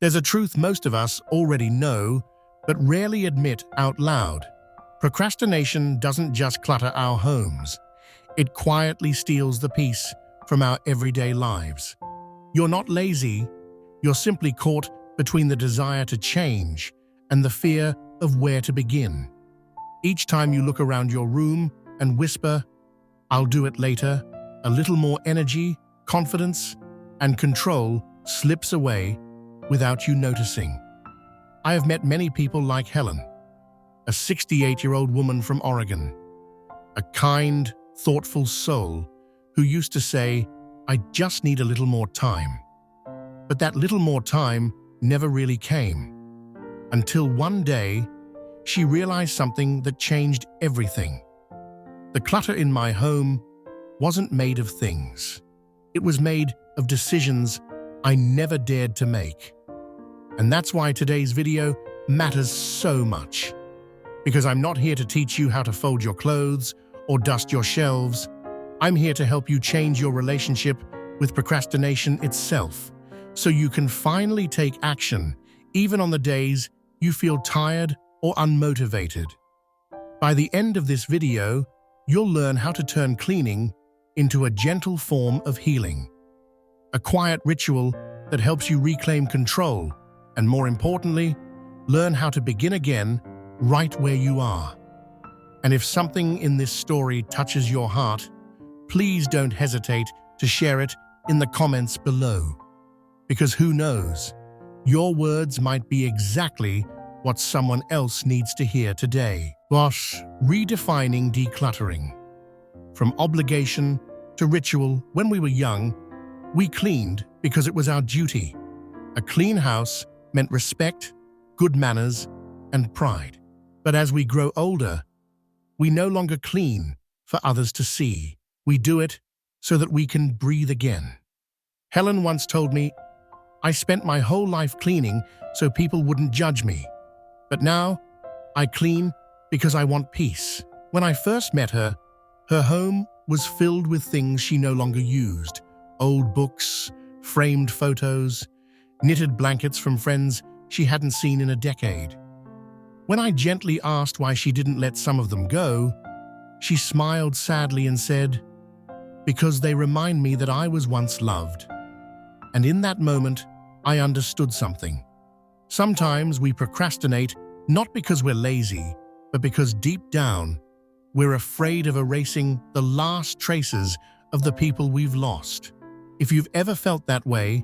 There's a truth most of us already know, but rarely admit out loud. Procrastination doesn't just clutter our homes. It quietly steals the peace from our everyday lives. You're not lazy, you're simply caught between the desire to change and the fear of where to begin. Each time you look around your room and whisper, "I'll do it later," a little more energy, confidence, and control slips away without you noticing. I have met many people like Helen, a 68-year-old woman from Oregon, a kind, thoughtful soul who used to say, "I just need a little more time." But that little more time never really came, until one day she realized something that changed everything. The clutter in my home wasn't made of things. It was made of decisions I never dared to make. And that's why today's video matters so much. Because I'm not here to teach you how to fold your clothes or dust your shelves. I'm here to help you change your relationship with procrastination itself, so you can finally take action, even on the days you feel tired or unmotivated. By the end of this video, you'll learn how to turn cleaning into a gentle form of healing. A quiet ritual that helps you reclaim control, and more importantly, learn how to begin again right where you are. And if something in this story touches your heart, please don't hesitate to share it in the comments below. Because who knows, your words might be exactly what someone else needs to hear today. Redefining decluttering. From obligation to ritual, when we were young, we cleaned because it was our duty. A clean house meant respect, good manners, and pride. But as we grow older, we no longer clean for others to see. We do it so that we can breathe again. Helen once told me, "I spent my whole life cleaning so people wouldn't judge me. But now, I clean because I want peace." When I first met her, her home was filled with things she no longer used. Old books, framed photos, knitted blankets from friends she hadn't seen in a decade. When I gently asked why she didn't let some of them go, she smiled sadly and said, "Because they remind me that I was once loved." And in that moment, I understood something. Sometimes we procrastinate not because we're lazy, but because deep down, we're afraid of erasing the last traces of the people we've lost. If you've ever felt that way,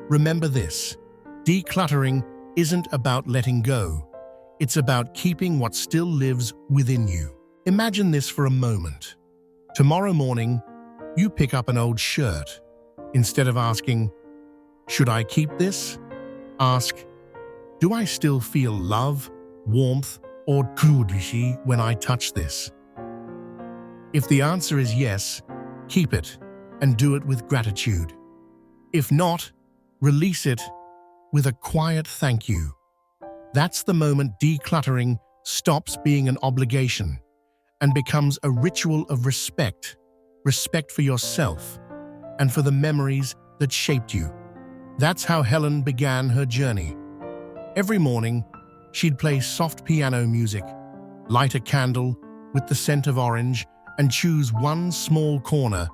remember this: decluttering isn't about letting go. It's about keeping what still lives within you. Imagine this for a moment. Tomorrow morning, you pick up an old shirt. Instead of asking, "Should I keep this?" ask, "Do I still feel love, warmth, or goodness when I touch this?" If the answer is yes, keep it and do it with gratitude. If not, release it with a quiet thank you. That's the moment decluttering stops being an obligation and becomes a ritual of respect for yourself and for the memories that shaped you. That's how Helen began her journey. Every morning, she'd play soft piano music, light a candle with the scent of orange, and choose one small corner,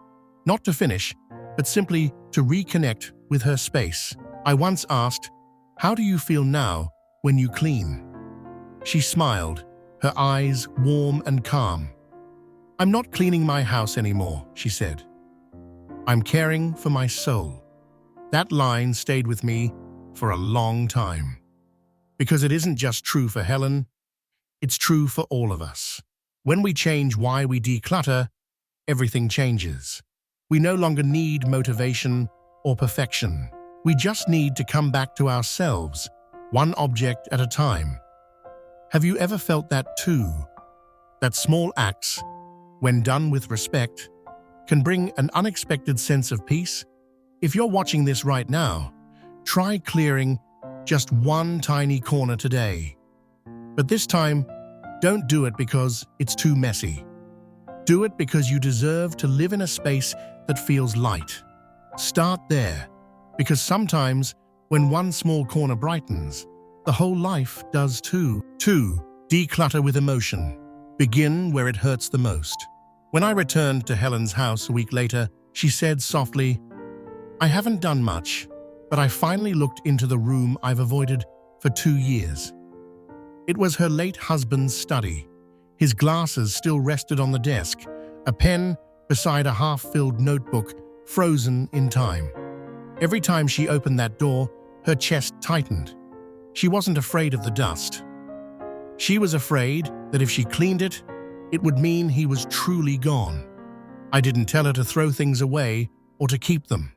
not to finish, but simply to reconnect with her space. I once asked, "How do you feel now when you clean?" She smiled, her eyes warm and calm. "I'm not cleaning my house anymore," she said. "I'm caring for my soul." That line stayed with me for a long time. Because it isn't just true for Helen, it's true for all of us. When we change why we declutter, everything changes. We no longer need motivation or perfection. We just need to come back to ourselves, one object at a time. Have you ever felt that too? That small acts, when done with respect, can bring an unexpected sense of peace? If you're watching this right now, try clearing just one tiny corner today. But this time, don't do it because it's too messy. Do it because you deserve to live in a space that feels light. Start there, because sometimes When one small corner brightens, the whole life does too. 2. Declutter with emotion. Begin where it hurts the most. When I returned to Helen's house a week later, she said softly, "I haven't done much, but I finally looked into the room I've avoided for 2 years." It was her late husband's study. His glasses still rested on the desk, a pen beside a half-filled notebook frozen in time. Every time she opened that door, her chest tightened. She wasn't afraid of the dust. She was afraid that if she cleaned it, it would mean he was truly gone. I didn't tell her to throw things away or to keep them.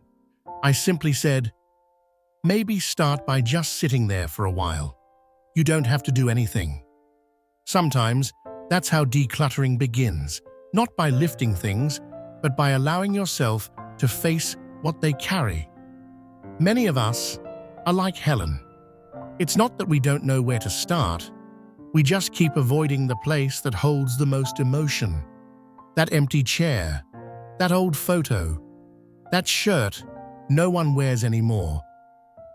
I simply said, "Maybe start by just sitting there for a while. You don't have to do anything." Sometimes, that's how decluttering begins, not by lifting things, but by allowing yourself to face what they carry. Many of us are like Helen. It's not that we don't know where to start. We just keep avoiding the place that holds the most emotion. That empty chair, that old photo, that shirt no one wears anymore.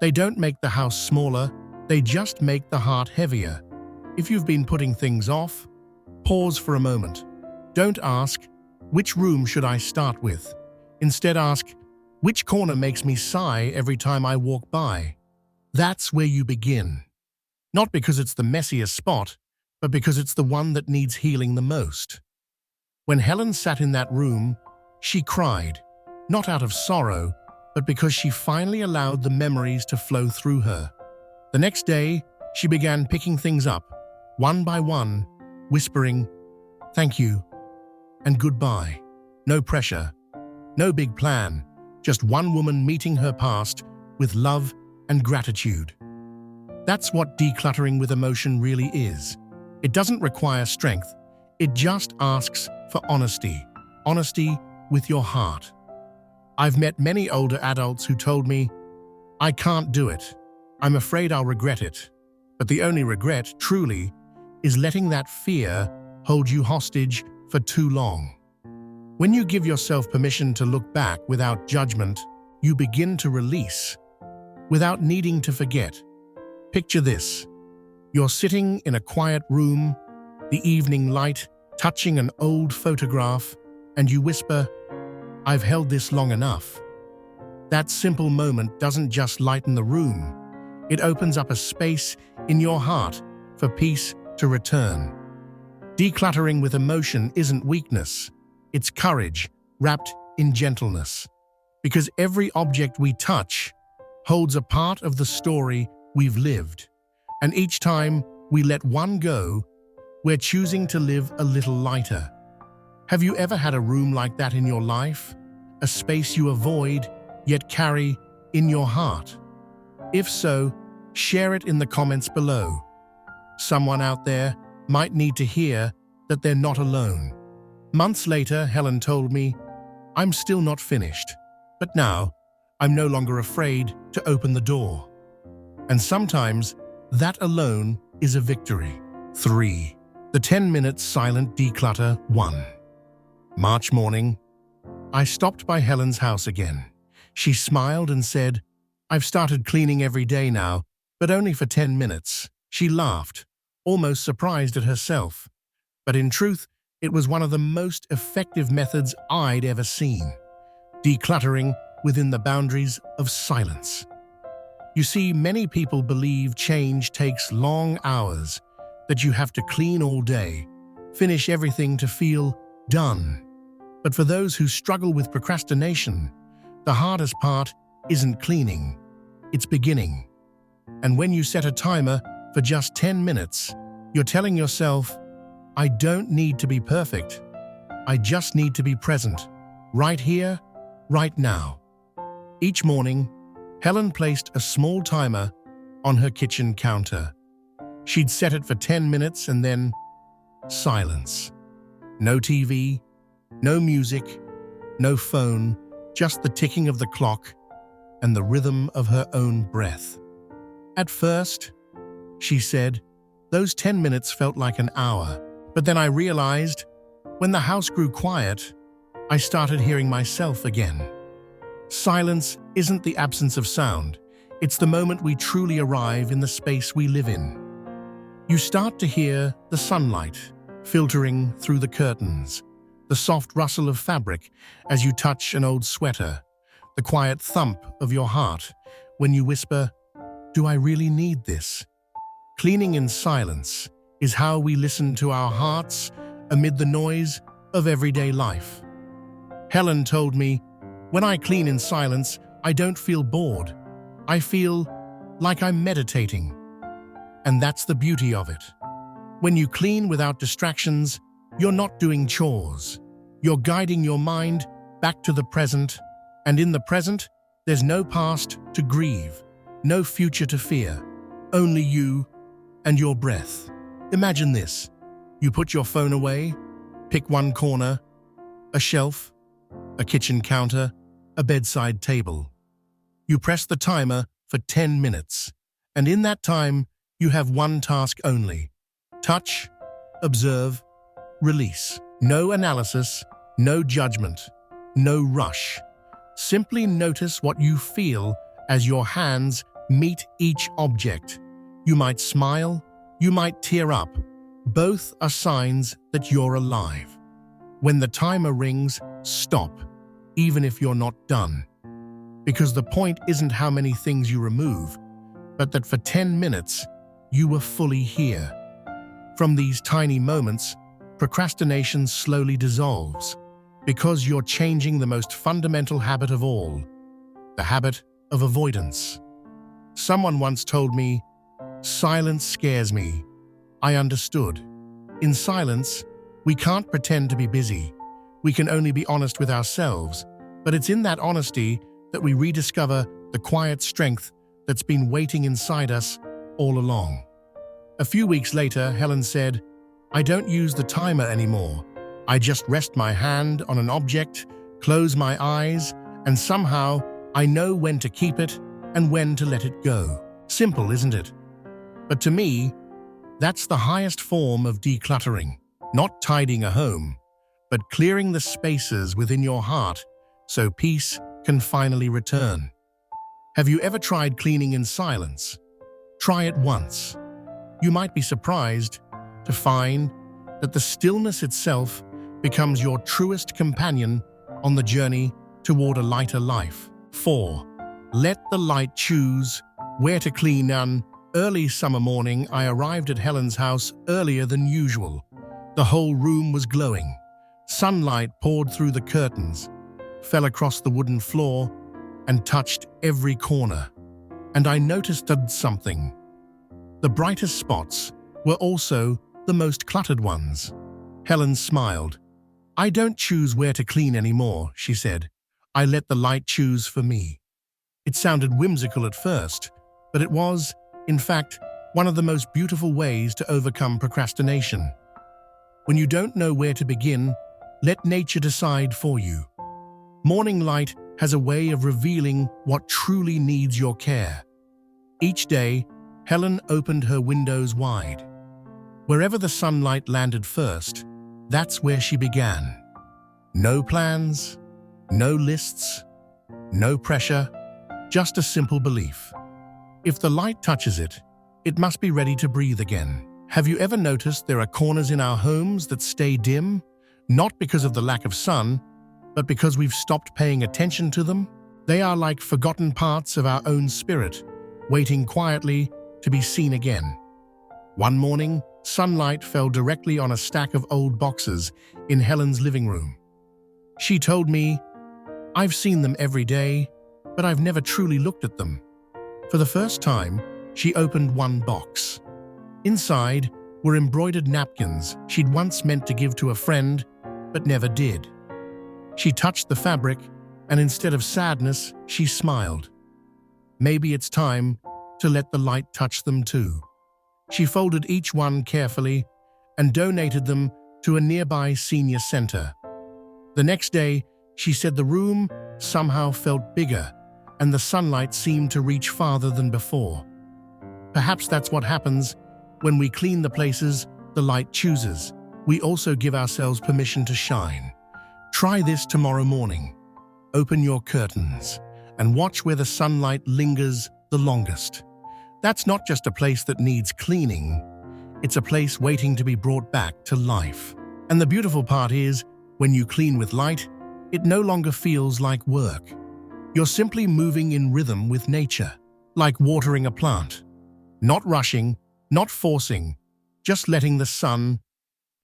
They don't make the house smaller, they just make the heart heavier. If you've been putting things off, pause for a moment. Don't ask, "Which room should I start with?" Instead ask, "Which corner makes me sigh every time I walk by?" That's where you begin. Not because it's the messiest spot, but because it's the one that needs healing the most. When Helen sat in that room, she cried, not out of sorrow, but because she finally allowed the memories to flow through her. The next day, she began picking things up, one by one, whispering, "Thank you," and "Goodbye." No pressure, no big plan, just one woman meeting her past with love and gratitude. That's what decluttering with emotion really is. It doesn't require strength, it just asks for honesty. Honesty with your heart. I've met many older adults who told me, "I can't do it. I'm afraid I'll regret it." But the only regret, truly, is letting that fear hold you hostage for too long. When you give yourself permission to look back without judgment, you begin to release, without needing to forget. Picture this. You're sitting in a quiet room, the evening light touching an old photograph, and you whisper, "I've held this long enough." That simple moment doesn't just lighten the room, it opens up a space in your heart for peace to return. Decluttering with emotion isn't weakness, it's courage wrapped in gentleness. Because every object we touch holds a part of the story we've lived. And each time we let one go, we're choosing to live a little lighter. Have you ever had a room like that in your life? A space you avoid, yet carry in your heart? If so, share it in the comments below. Someone out there might need to hear that they're not alone. Months later, Helen told me, "I'm still not finished, but now I'm no longer afraid to open the door." And sometimes that alone is a victory. 3. The 10-minute silent declutter. 1. March morning. I stopped by Helen's house again. She smiled and said, "I've started cleaning every day now, but only for 10 minutes. She laughed, almost surprised at herself. But in truth, it was one of the most effective methods I'd ever seen. Decluttering within the boundaries of silence. You see, many people believe change takes long hours, that you have to clean all day, finish everything to feel done. But for those who struggle with procrastination, the hardest part isn't cleaning, it's beginning. And when you set a timer for just 10 minutes, you're telling yourself, "I don't need to be perfect. I just need to be present, right here, right now." Each morning, Helen placed a small timer on her kitchen counter. She'd set it for 10 minutes and then silence. No TV, no music, no phone, just the ticking of the clock and the rhythm of her own breath. At first, she said, those 10 minutes felt like an hour. But then I realized, when the house grew quiet, I started hearing myself again. Silence isn't the absence of sound, It's the moment we truly arrive in the space we live in. You start to hear the sunlight filtering through the curtains, the soft rustle of fabric as you touch an old sweater, the quiet thump of your heart when you whisper, "Do I really need this?" Cleaning in silence is how we listen to our hearts amid the noise of everyday life. Helen told me, "When I clean in silence, I don't feel bored. I feel like I'm meditating." And that's the beauty of it. When you clean without distractions, you're not doing chores. You're guiding your mind back to the present, and in the present, there's no past to grieve, no future to fear, only you and your breath. Imagine this. You put your phone away, pick one corner, a shelf, a kitchen counter, a bedside table. You press the timer for 10 minutes, and in that time, you have one task only. Touch, observe, release. No analysis, no judgment, no rush. Simply notice what you feel as your hands meet each object. You might smile, you might tear up. Both are signs that you're alive. When the timer rings, stop, even if you're not done. Because the point isn't how many things you remove, but that for 10 minutes, you were fully here. From these tiny moments, procrastination slowly dissolves, because you're changing the most fundamental habit of all, the habit of avoidance. Someone once told me, "Silence scares me." I understood. In silence, we can't pretend to be busy. We can only be honest with ourselves, but it's in that honesty that we rediscover the quiet strength that's been waiting inside us all along. A few weeks later, Helen said, "I don't use the timer anymore. I just rest my hand on an object, close my eyes, and somehow I know when to keep it and when to let it go." Simple, isn't it? But to me, that's the highest form of decluttering. Not tidying a home, but clearing the spaces within your heart so peace can finally return. Have you ever tried cleaning in silence? Try it once. You might be surprised to find that the stillness itself becomes your truest companion on the journey toward a lighter life. 4. Let the light choose where to clean. An early summer morning, I arrived at Helen's house earlier than usual. The whole room was glowing. Sunlight poured through the curtains, fell across the wooden floor, and touched every corner. And I noticed something. The brightest spots were also the most cluttered ones. Helen smiled. "I don't choose where to clean anymore," she said. "I let the light choose for me." It sounded whimsical at first, but it was, in fact, one of the most beautiful ways to overcome procrastination. When you don't know where to begin, let nature decide for you. Morning light has a way of revealing what truly needs your care. Each day, Helen opened her windows wide. Wherever the sunlight landed first, that's where she began. No plans, no lists, no pressure, just a simple belief. If the light touches it, it must be ready to breathe again. Have you ever noticed there are corners in our homes that stay dim, not because of the lack of sun, but because we've stopped paying attention to them? They are like forgotten parts of our own spirit, waiting quietly to be seen again. One morning, sunlight fell directly on a stack of old boxes in Helen's living room. She told me, "I've seen them every day, but I've never truly looked at them." For the first time, she opened one box. Inside were embroidered napkins she'd once meant to give to a friend, but never did. She touched the fabric, and instead of sadness, she smiled. Maybe it's time to let the light touch them too. She folded each one carefully and donated them to a nearby senior center. The next day, she said the room somehow felt bigger, and the sunlight seemed to reach farther than before. Perhaps that's what happens when we clean the places the light chooses. We also give ourselves permission to shine. Try this tomorrow morning. Open your curtains and watch where the sunlight lingers the longest. That's not just a place that needs cleaning, it's a place waiting to be brought back to life. And the beautiful part is, when you clean with light, it no longer feels like work. You're simply moving in rhythm with nature, like watering a plant. Not rushing, not forcing, just letting the sun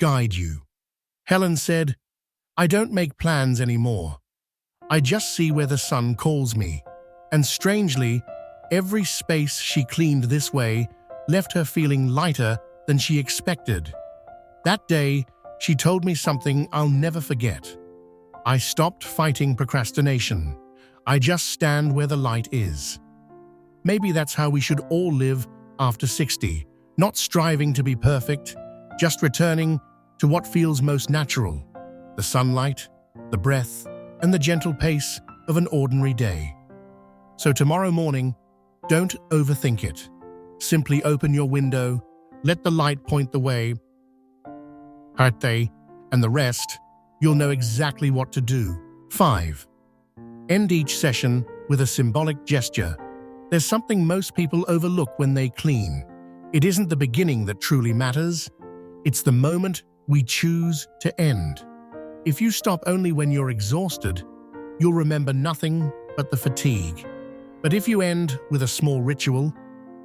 guide you. Helen said, "I don't make plans anymore. I just see where the sun calls me." And strangely, every space she cleaned this way left her feeling lighter than she expected. That day, she told me something I'll never forget. "I stopped fighting procrastination. I just stand where the light is." Maybe that's how we should all live after 60, not striving to be perfect, just returning to what feels most natural: the sunlight, the breath, and the gentle pace of an ordinary day. So tomorrow morning, don't overthink it. Simply open your window, let the light point the way, and the rest, you'll know exactly what to do. 5. End each session with a symbolic gesture. There's something most people overlook when they clean. It isn't the beginning that truly matters. It's the moment we choose to end. If you stop only when you're exhausted, you'll remember nothing but the fatigue. But if you end with a small ritual,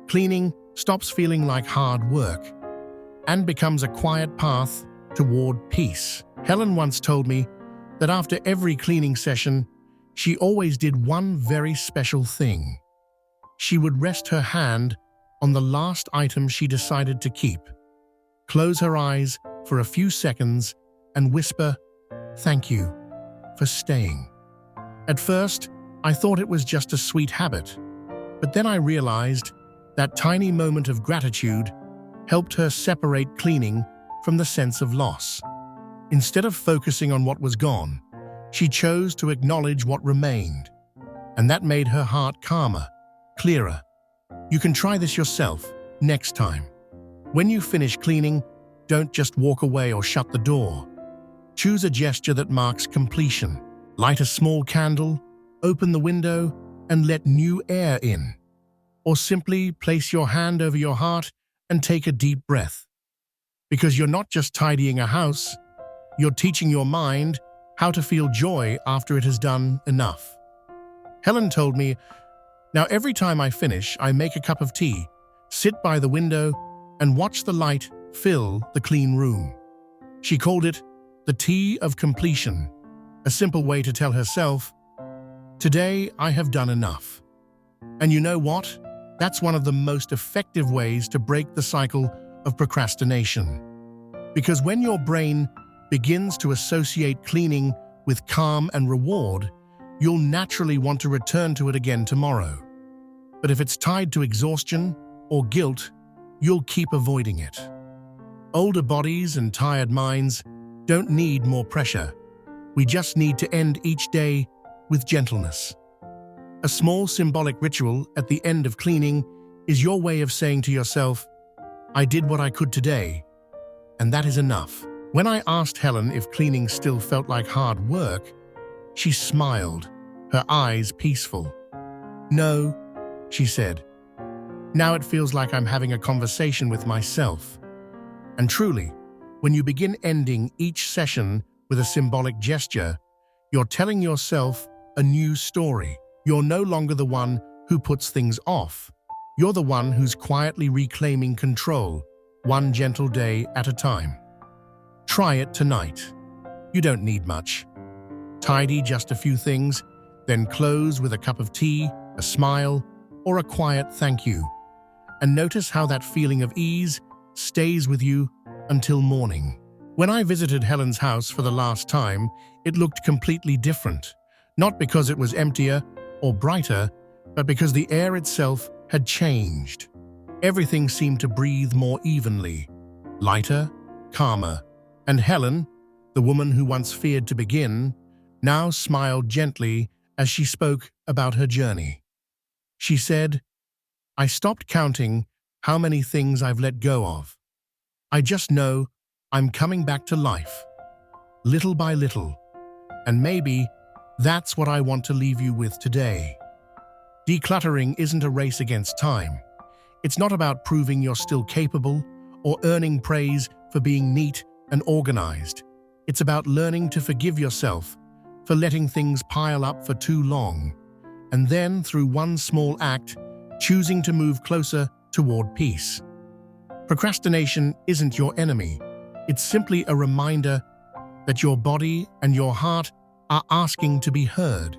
cleaning stops feeling like hard work and becomes a quiet path toward peace. Helen once told me that after every cleaning session, she always did one very special thing. She would rest her hand on the last item she decided to keep, close her eyes for a few seconds, and whisper, "Thank you for staying." At first, I thought it was just a sweet habit, but then I realized that tiny moment of gratitude helped her separate cleaning from the sense of loss. Instead of focusing on what was gone, she chose to acknowledge what remained, and that made her heart calmer, clearer. You can try this yourself next time. When you finish cleaning, don't just walk away or shut the door. Choose a gesture that marks completion. Light a small candle, open the window, and let new air in. Or simply place your hand over your heart and take a deep breath. Because you're not just tidying a house, you're teaching your mind how to feel joy after it has done enough. Helen told me, "Now every time I finish, I make a cup of tea, sit by the window, and watch the light fill the clean room." She called it the tea of completion, a simple way to tell herself, "Today I have done enough." And you know what? That's one of the most effective ways to break the cycle of procrastination. Because when your brain begins to associate cleaning with calm and reward, you'll naturally want to return to it again tomorrow. But if it's tied to exhaustion or guilt, you'll keep avoiding it. Older bodies and tired minds don't need more pressure. We just need to end each day with gentleness. A small symbolic ritual at the end of cleaning is your way of saying to yourself, "I did what I could today, and that is enough." When I asked Helen if cleaning still felt like hard work, she smiled, her eyes peaceful. "No," she said. "Now it feels like I'm having a conversation with myself." And truly, when you begin ending each session with a symbolic gesture, you're telling yourself a new story. You're no longer the one who puts things off. You're the one who's quietly reclaiming control, one gentle day at a time. Try it tonight. You don't need much. Tidy just a few things, then close with a cup of tea, a smile, or a quiet thank you. And notice how that feeling of ease stays with you until morning. When I visited Helen's house for the last time, it looked completely different. Not because it was emptier or brighter, but because the air itself had changed. Everything seemed to breathe more evenly, lighter, calmer, and Helen, the woman who once feared to begin, now smiled gently as she spoke about her journey. She said, "I stopped counting how many things I've let go of. I just know I'm coming back to life, little by little, and maybe that's what I want to leave you with today. Decluttering isn't a race against time. It's not about proving you're still capable or earning praise for being neat and organized. It's about learning to forgive yourself for letting things pile up for too long, and then, through one small act, choosing to move closer toward peace. Procrastination isn't your enemy. It's simply a reminder that your body and your heart are asking to be heard.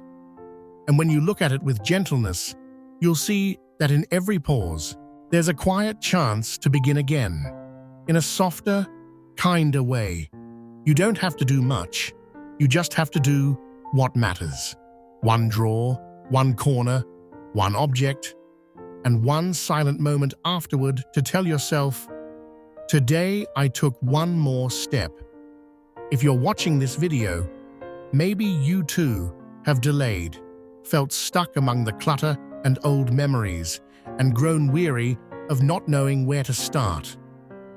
And when you look at it with gentleness, you'll see that in every pause, there's a quiet chance to begin again, in a softer, kinder way. You don't have to do much. You just have to do what matters. One drawer, one corner, one object, and one silent moment afterward to tell yourself, "Today I took one more step." If you're watching this video, maybe you too have delayed, felt stuck among the clutter and old memories, and grown weary of not knowing where to start.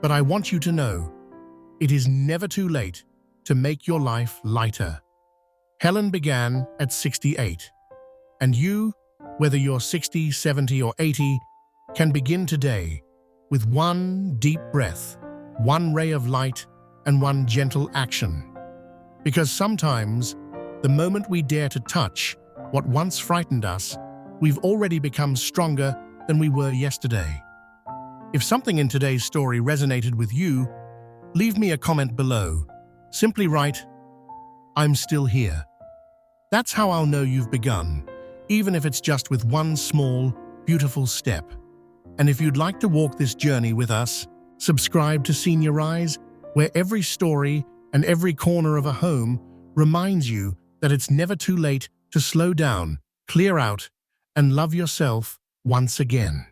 But I want you to know, it is never too late to make your life lighter. Helen began at 68, and you, whether you're 60, 70, or 80, can begin today with one deep breath, one ray of light, and one gentle action. Because sometimes, the moment we dare to touch what once frightened us, we've already become stronger than we were yesterday. If something in today's story resonated with you, leave me a comment below. Simply write, "I'm still here." That's how I'll know you've begun, even if it's just with one small, beautiful step. And if you'd like to walk this journey with us, subscribe to Senior Eyes, where every story and every corner of a home reminds you that it's never too late to slow down, clear out, and love yourself once again.